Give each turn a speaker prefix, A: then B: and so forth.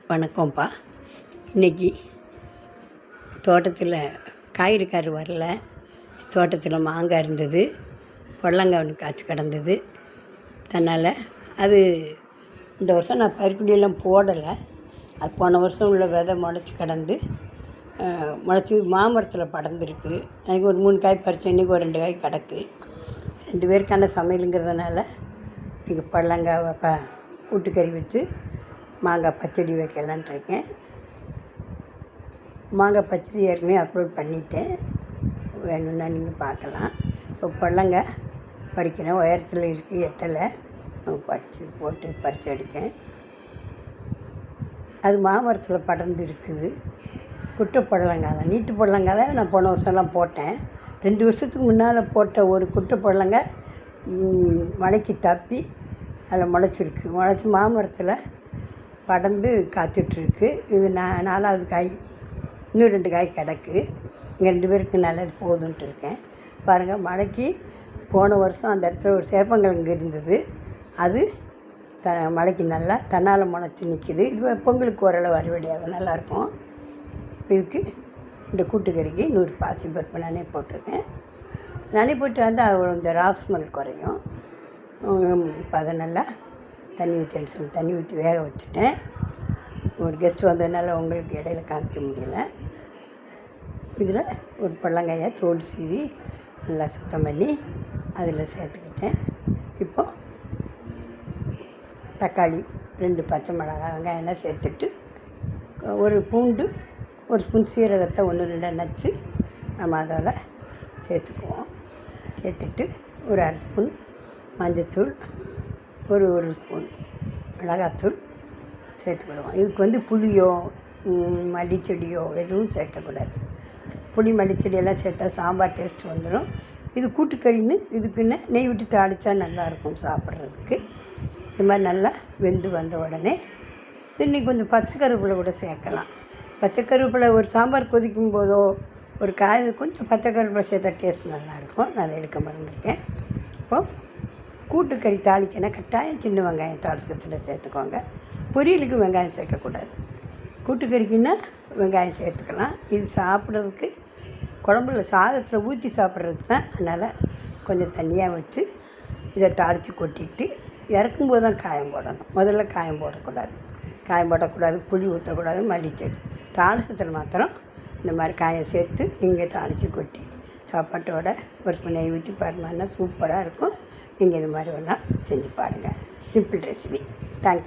A: வணக்கம்ப்பா. இன்றைக்கி தோட்டத்தில் காய்கறிக்கார் வரல. தோட்டத்தில் மாங்காய் இருந்தது, பொடலங்காய் ஒன்று காய்ச்சி கிடந்தது. அதனால் அது இந்த வருஷம் நான் பருப்புடியெல்லாம் போடலை. அது போன வருஷம் உள்ள விதை முளைச்சி கிடந்து முளைச்சி மாமரத்தில் படர்ந்துருக்கு. எனக்கு ஒரு 3 காய் பறித்தேன், இன்றைக்கி ஒரு 2 காய் கிடக்கு. 2 பேருக்கான சமையலுங்கிறதுனால இன்றைக்கி பொடலங்காய் கூட்டுக்கறி வச்சு மாங்காய் பச்சடி வைக்கலான்ட்டு இருக்கேன். மாங்காய் பச்சடி ஏற்கனவே அப்லோட் பண்ணிட்டேன், வேணும்னா நீங்கள் பார்க்கலாம். இப்போ பொடலங்காய் பறிக்கிறேன், உயரத்தில் இருக்குது, எட்டலை பறித்து எடுக்கேன். அது மாமரத்தில் படர்ந்து இருக்குது. குட்டை பொடலங்காய் தான், நீட்டு பொடலங்காய் தான் நான் போன வருஷம்லாம் போட்டேன். 2 வருஷத்துக்கு முன்னால் போட்ட ஒரு குட்டை பொடலங்காய் மழைக்கு தப்பி அதில் முளைச்சி மாமரத்தில் படர்ந்து காய்ச்சிட்ருக்கு. இது 4வது காய், இன்னும் 2 காய் கிடக்கு. இங்கே 2 பேருக்கு நல்லது போதுன்ட்டு இருக்கேன். பாருங்கள், மழைக்கு போன வருஷம் அந்த இடத்துல ஒரு சேப்பங்கிழங்கு இருந்தது. அது மழைக்கு நல்லா தன்னால் முளைச்சி நிற்கிது. இது பொங்கலுக்கு ஓரளவு அறுவடையாகும், நல்லாயிருக்கும். இதுக்கு இந்த கூட்டுக்கறிக்கு 100 பாசிப்பருப்பு நானே போட்டிருக்கேன். நானே போட்டு வந்து அது கொஞ்சம் ராஸ்மல் குறையும். இப்போ அதை நல்லா தண்ணி ஊற்றி வேக வச்சுட்டேன். ஒரு கெஸ்ட்டு வந்ததுனால உங்களுக்கு இடையில காமிக்க முடியல. இதில் ஒரு பொடலங்காயை தோல் சீவி நல்லா சுத்தம் பண்ணி அதில் சேர்த்துக்கிட்டேன். இப்போ தக்காளி, 2 பச்சை மிளகாய், வெங்காயம்லாம் சேர்த்துட்டு ஒரு பூண்டு, ஒரு ஸ்பூன் சீரகத்தை 1-2 நச்சு நம்ம அதோட சேர்த்துக்குவோம். சேர்த்துட்டு ஒரு 1/2 ஸ்பூன் மஞ்சத்தூள், ஒரு ஸ்பூன் மிளகாத்தூள் சேர்த்துக்கிடுவோம். இதுக்கு வந்து புளியோ மல்லிச்செடியோ எதுவும் சேர்க்கக்கூடாது. புளி மல்லிச்செடியெல்லாம் சேர்த்தா சாம்பார் டேஸ்ட் வந்துடும். இது கூட்டுக்கறின்னு இதுக்குன்னு நெய் விட்டு தாளித்தா நல்லாயிருக்கும் சாப்பிட்றதுக்கு. இது மாதிரி நல்லா வெந்து வந்த உடனே இன்னைக்கு கொஞ்சம் பச்சை கருவேப்பிலை கூட சேர்க்கலாம். பச்சை கருவேப்பிலை ஒரு சாம்பார் கொதிக்கும் போதோ ஒரு காய் கொஞ்சம் பச்சை கருவேப்பிலை சேர்த்தா டேஸ்ட் நல்லாயிருக்கும். நான் அதை எடுக்க மறந்துருக்கேன். இப்போது கூட்டுக்கறி தாளிக்கனா கட்டாயம் சின்ன வெங்காயம் தாளிசத்தில் சேர்த்துக்கோங்க. பொரியலுக்கு வெங்காயம் சேர்க்கக்கூடாது. கூட்டுக்கறிக்குன்னா வெங்காயம் சேர்த்துக்கலாம். இது சாப்பிட்றதுக்கு குழம்புல சாதத்தில் ஊற்றி சாப்பிட்றதுக்கு தான். அதனால் கொஞ்சம் தண்ணியாக வச்சு இதை தாளித்து கொட்டிட்டு இறக்கும்போது தான் காயம் போடணும். முதல்ல காயம் போடக்கூடாது, புளி ஊற்றக்கூடாது, மல்லிச்செடி தாளிசத்தில் மாத்திரம் இந்த மாதிரி காயம் சேர்த்து நீங்கள் தாளித்து கொட்டி சாப்பாட்டோட ஒரு ஸ்பூன் நெய் ஊற்றி பாருங்கன்னா சூப்பராக இருக்கும். நீங்கள் இது மாதிரி ஒன்றா செஞ்சு பாருங்கள். Simple recipe. தேங்க்ஸ்.